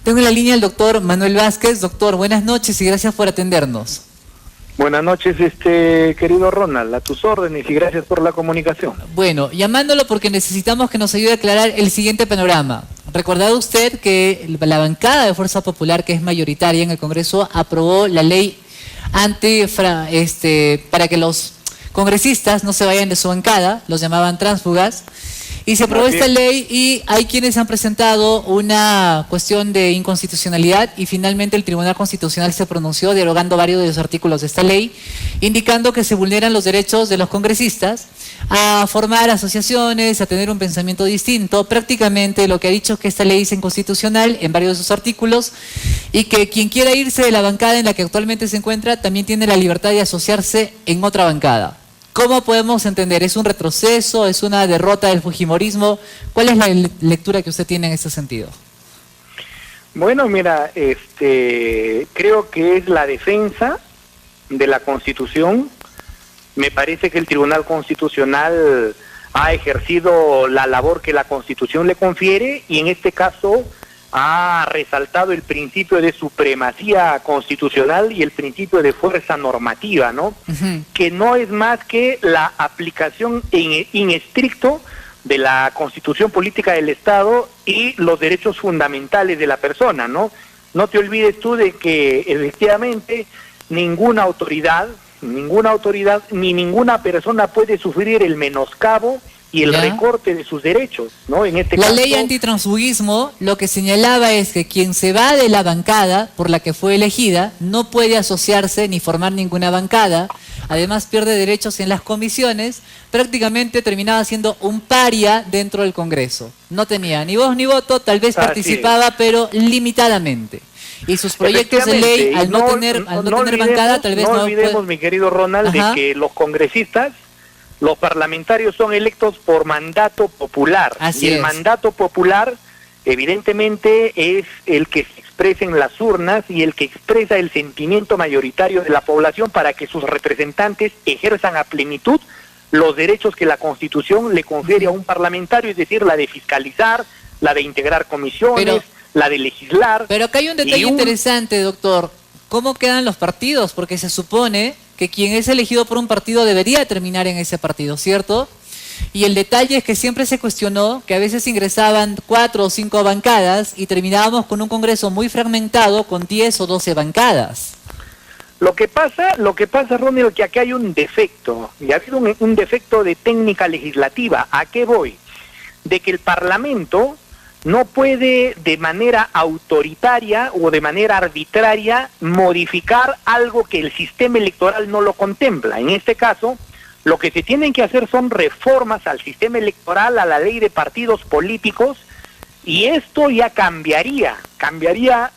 Tengo en la línea al doctor Manuel Vázquez. Doctor, buenas noches y gracias por atendernos. Buenas noches, querido Ronald, a tus órdenes y gracias por la comunicación. Bueno, llamándolo porque necesitamos que nos ayude a aclarar el siguiente panorama. Recordad usted que la bancada de Fuerza Popular, que es mayoritaria en el Congreso, aprobó la ley para que los congresistas no se vayan de su bancada, los llamaban tránsfugas, y se aprobó esta ley y hay quienes han presentado una cuestión de inconstitucionalidad y finalmente el Tribunal Constitucional se pronunció derogando varios de los artículos de esta ley, indicando que se vulneran los derechos de los congresistas a formar asociaciones, a tener un pensamiento distinto. Prácticamente lo que ha dicho es que esta ley es inconstitucional en varios de sus artículos y que quien quiera irse de la bancada en la que actualmente se encuentra también tiene la libertad de asociarse en otra bancada. ¿Cómo podemos entender? ¿Es un retroceso? ¿Es una derrota del fujimorismo? ¿Cuál es la lectura que usted tiene en ese sentido? Bueno, mira, creo que es la defensa de la Constitución. Me parece que el Tribunal Constitucional ha ejercido la labor que la Constitución le confiere y en este caso ha resaltado el principio de supremacía constitucional y el principio de fuerza normativa, ¿no? Que no es más que la aplicación in estricto de la Constitución Política del Estado y los derechos fundamentales de la persona, ¿no? No te olvides tú de que efectivamente ninguna autoridad ni ninguna persona puede sufrir el menoscabo y el recorte de sus derechos, ¿no? En este caso, la ley antitransfugismo lo que señalaba es que quien se va de la bancada por la que fue elegida no puede asociarse ni formar ninguna bancada, además pierde derechos en las comisiones, prácticamente terminaba siendo un paria dentro del Congreso. No tenía ni voz ni voto, tal vez participaba, pero limitadamente. Y sus proyectos de ley, al no tener bancada, tal vez no olvidemos, mi querido Ronald, de que los congresistas, los parlamentarios son electos por mandato popular. Así y el mandato popular, evidentemente, es el que se expresa en las urnas y el que expresa el sentimiento mayoritario de la población para que sus representantes ejerzan a plenitud los derechos que la Constitución le confiere a un parlamentario, es decir, la de fiscalizar, la de integrar comisiones, la de legislar. Pero acá hay un detalle interesante, doctor. ¿Cómo quedan los partidos? Porque se supone que quien es elegido por un partido debería terminar en ese partido, ¿cierto? Y el detalle es que siempre se cuestionó que a veces ingresaban 4 o 5 bancadas y terminábamos con un Congreso muy fragmentado con 10 o 12 bancadas. Lo que pasa, Ronald, es que aquí hay un defecto, y ha habido un defecto de técnica legislativa. ¿A qué voy? De que el Parlamento no puede de manera autoritaria o de manera arbitraria modificar algo que el sistema electoral no lo contempla. En este caso, lo que se tienen que hacer son reformas al sistema electoral, a la ley de partidos políticos, y esto ya cambiaría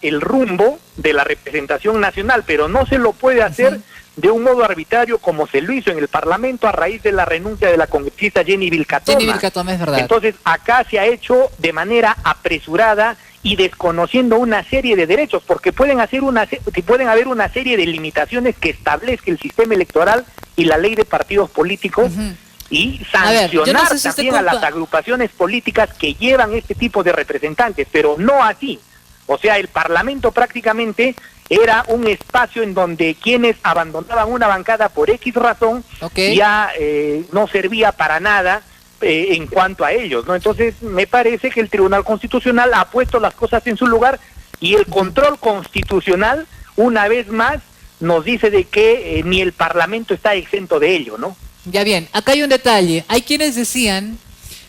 el rumbo de la representación nacional, pero no se lo puede hacer de un modo arbitrario como se lo hizo en el Parlamento a raíz de la renuncia de la congresista Jenny Vilcatoma. Jenny Vilcatoma, es verdad. Entonces, acá se ha hecho de manera apresurada y desconociendo una serie de derechos, porque pueden haber una serie de limitaciones que establezca el sistema electoral y la ley de partidos políticos y sancionar también a las agrupaciones políticas que llevan este tipo de representantes, pero no así. O sea, el Parlamento prácticamente era un espacio en donde quienes abandonaban una bancada por X razón ya no servía para nada en cuanto a ellos, ¿no? Entonces me parece que el Tribunal Constitucional ha puesto las cosas en su lugar y el control constitucional una vez más nos dice de que ni el Parlamento está exento de ello, ¿no? Ya bien, acá hay un detalle. Hay quienes decían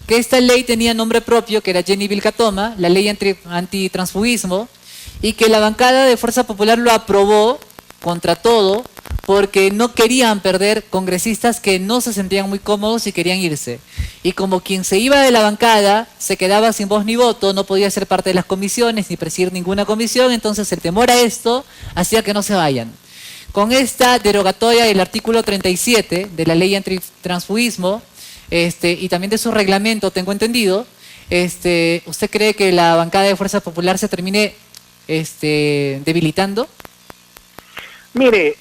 que esta ley tenía nombre propio, que era Jenny Vilcatoma, la ley antitransfugismo, y que la bancada de Fuerza Popular lo aprobó contra todo porque no querían perder congresistas que no se sentían muy cómodos y querían irse. Y como quien se iba de la bancada se quedaba sin voz ni voto, no podía ser parte de las comisiones ni presidir ninguna comisión, entonces el temor a esto hacía que no se vayan. Con esta derogatoria del artículo 37 de la ley antitransfugismo y también de su reglamento, tengo entendido, ¿usted cree que la bancada de Fuerza Popular se termine debilitando? Mire,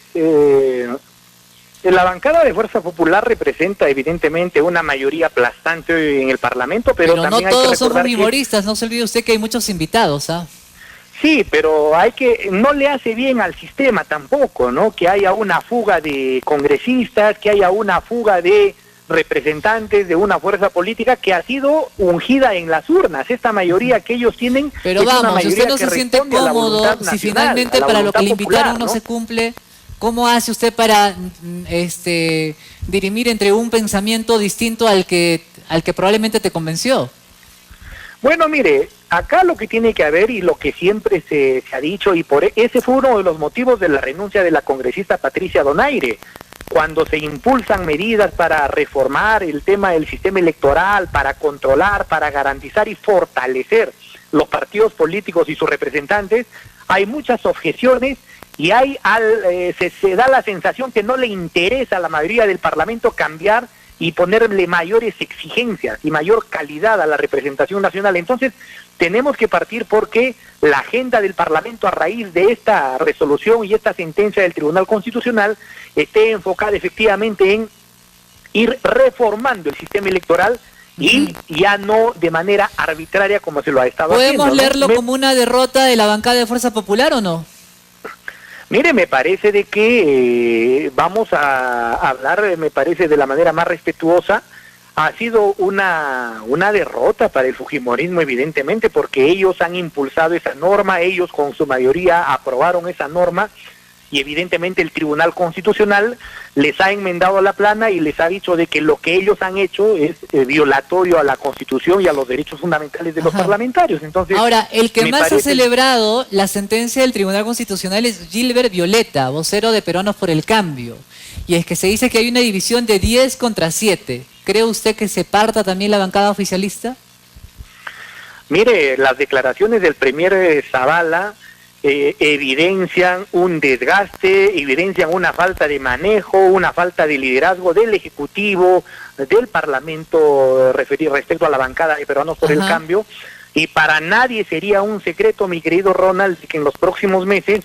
la bancada de Fuerza Popular representa evidentemente una mayoría aplastante en el Parlamento, pero también no hay que todos son recordar humoristas, no se olvide usted que hay muchos invitados, ¿ah? Sí, pero no le hace bien al sistema tampoco, ¿no? Que haya una fuga de congresistas, que haya una fuga de representantes de una fuerza política que ha sido ungida en las urnas. Esta mayoría que ellos tienen, pero es una vamos, si mayoría usted no que se siente responde a la cómodo, voluntad si nacional, finalmente a la para lo que le voluntad invitaron popular, no ¿no? se cumple, ¿cómo hace usted para dirimir entre un pensamiento distinto al que probablemente te convenció? Bueno, mire, acá lo que tiene que haber y lo que siempre se ha dicho, y ese fue uno de los motivos de la renuncia de la congresista Patricia Donaire, cuando se impulsan medidas para reformar el tema del sistema electoral, para controlar, para garantizar y fortalecer los partidos políticos y sus representantes, hay muchas objeciones y se da la sensación que no le interesa a la mayoría del Parlamento cambiar y ponerle mayores exigencias y mayor calidad a la representación nacional. Entonces, tenemos que partir porque la agenda del Parlamento a raíz de esta resolución y esta sentencia del Tribunal Constitucional esté enfocada efectivamente en ir reformando el sistema electoral y ya no de manera arbitraria como se lo ha estado haciendo. ¿Podemos leerlo como una derrota de la bancada de Fuerza Popular o no? Mire, me parece de que vamos a hablar, me parece, de la manera más respetuosa. Ha sido una derrota para el fujimorismo, evidentemente, porque ellos han impulsado esa norma, ellos con su mayoría aprobaron esa norma, y evidentemente el Tribunal Constitucional les ha enmendado la plana y les ha dicho de que lo que ellos han hecho es violatorio a la Constitución y a los derechos fundamentales de los parlamentarios. Entonces, ahora, el que más ha celebrado la sentencia del Tribunal Constitucional es Gilbert Violeta, vocero de Peruanos por el Cambio, y es que se dice que hay una división de 10 contra 7. ¿Cree usted que se parta también la bancada oficialista? Mire, las declaraciones del premier Zavala evidencian un desgaste, evidencian una falta de manejo, una falta de liderazgo del Ejecutivo, del Parlamento respecto a la bancada de Peruanos por el Cambio, y para nadie sería un secreto, mi querido Ronald, que en los próximos meses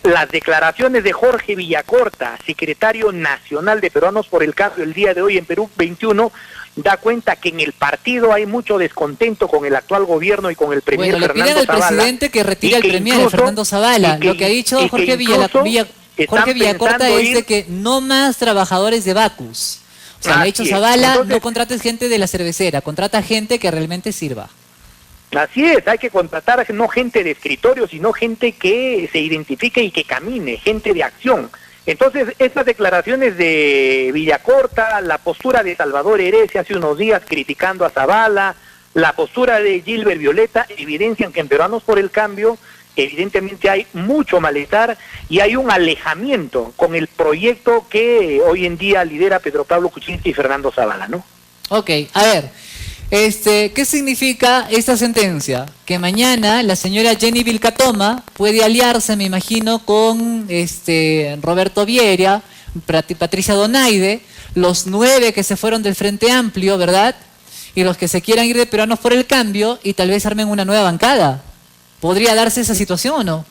las declaraciones de Jorge Villacorta, secretario nacional de Peruanos por el Cambio, el día de hoy en Perú 21, da cuenta que en el partido hay mucho descontento con el actual gobierno y con el premier Fernando Zavala. Le piden al presidente que retire al premier Fernando Zavala. Lo que ha dicho Jorge Villacorta es de que no más trabajadores de Bacus. O sea, le ha dicho Zavala, entonces, no contrates gente de la cervecera, contrata gente que realmente sirva. Así es, hay que contratar no gente de escritorio, sino gente que se identifique y que camine, gente de acción. Entonces, estas declaraciones de Villacorta, la postura de Salvador Herecia hace unos días criticando a Zavala, la postura de Gilbert Violeta, evidencian que en Peruanos por el Cambio, evidentemente hay mucho malestar y hay un alejamiento con el proyecto que hoy en día lidera Pedro Pablo Kuczynski y Fernando Zavala, ¿no? Ok, a ver, ¿qué significa esta sentencia? Que mañana la señora Jenny Vilcatoma puede aliarse, me imagino, con Roberto Viera, Patricia Donaire, los 9 que se fueron del Frente Amplio, ¿verdad? Y los que se quieran ir de Peruanos por el Cambio y tal vez armen una nueva bancada. ¿Podría darse esa situación o no?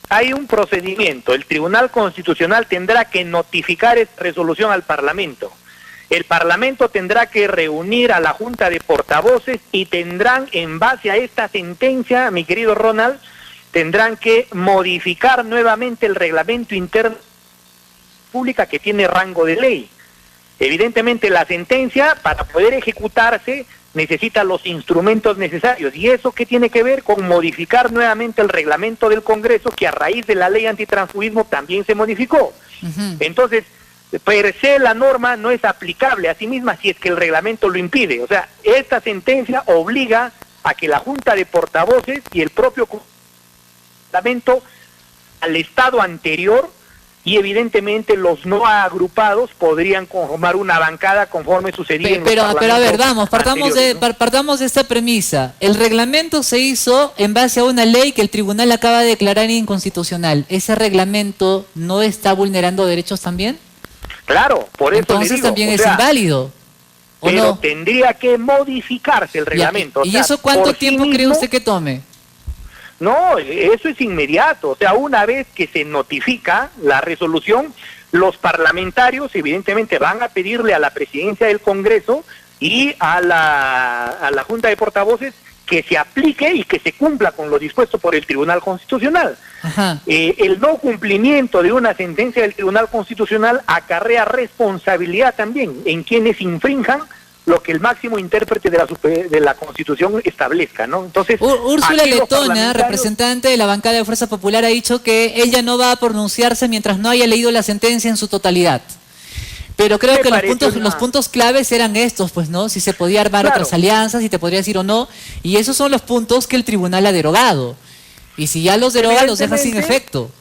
Hay un procedimiento. El Tribunal Constitucional tendrá que notificar esta resolución al Parlamento. El Parlamento tendrá que reunir a la Junta de Portavoces y tendrán, en base a esta sentencia, mi querido Ronald, tendrán que modificar nuevamente el reglamento interno pública que tiene rango de ley. Evidentemente la sentencia, para poder ejecutarse, necesita los instrumentos necesarios. ¿Y eso qué tiene que ver? Con modificar nuevamente el reglamento del Congreso, que a raíz de la ley antitransfugismo también se modificó. Entonces, per se la norma no es aplicable a sí misma si es que el reglamento lo impide. O sea, esta sentencia obliga a que la Junta de Portavoces y el propio Parlamento al estado anterior, y evidentemente los no agrupados podrían conformar una bancada conforme sucedía en pero a ver, vamos, partamos de esta premisa. El reglamento se hizo en base a una ley que el tribunal acaba de declarar inconstitucional. ¿Ese reglamento no está vulnerando derechos también? Claro, por eso entonces le digo, también es inválido. ¿O pero no? tendría que modificarse el reglamento. ¿Y eso cuánto tiempo cree usted que tome? No, eso es inmediato. O sea, una vez que se notifica la resolución, los parlamentarios evidentemente van a pedirle a la presidencia del Congreso y a la Junta de Portavoces que se aplique y que se cumpla con lo dispuesto por el Tribunal Constitucional. Ajá. El no cumplimiento de una sentencia del Tribunal Constitucional acarrea responsabilidad también en quienes infrinjan lo que el máximo intérprete de la Constitución establezca, ¿no? Entonces, Úrsula aquí los Letona, parlamentarios... representante de la bancada de Fuerza Popular, ha dicho que ella no va a pronunciarse mientras no haya leído la sentencia en su totalidad. Pero creo que los puntos claves eran estos, pues, ¿no? Si se podía armar otras alianzas, si te podría decir o no. Y esos son los puntos que el tribunal ha derogado. Y si ya los deroga, los deja sin efecto.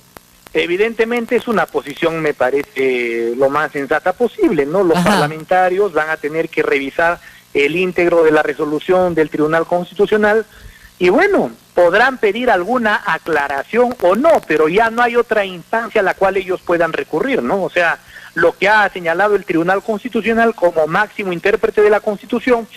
Evidentemente es una posición, me parece, lo más sensata posible, ¿no? Los parlamentarios van a tener que revisar el íntegro de la resolución del Tribunal Constitucional y bueno, podrán pedir alguna aclaración o no, pero ya no hay otra instancia a la cual ellos puedan recurrir, ¿no? O sea, lo que ha señalado el Tribunal Constitucional como máximo intérprete de la Constitución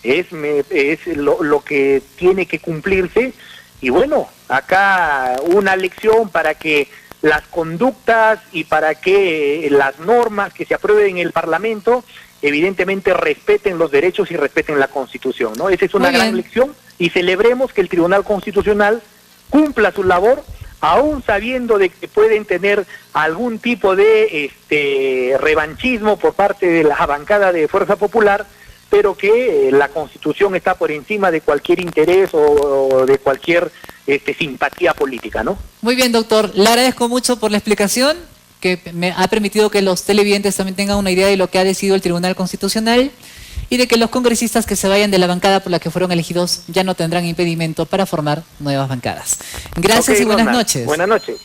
es lo que tiene que cumplirse y bueno, acá una lección para que las conductas y para que las normas que se aprueben en el Parlamento evidentemente respeten los derechos y respeten la Constitución, ¿no? Esa es una gran lección y celebremos que el Tribunal Constitucional cumpla su labor, aún sabiendo de que pueden tener algún tipo de revanchismo por parte de la bancada de Fuerza Popular, pero que la Constitución está por encima de cualquier interés o de cualquier simpatía política, ¿no? Muy bien, doctor. Le agradezco mucho por la explicación, que me ha permitido que los televidentes también tengan una idea de lo que ha decidido el Tribunal Constitucional y de que los congresistas que se vayan de la bancada por la que fueron elegidos ya no tendrán impedimento para formar nuevas bancadas. Gracias y buenas noches. Buenas noches.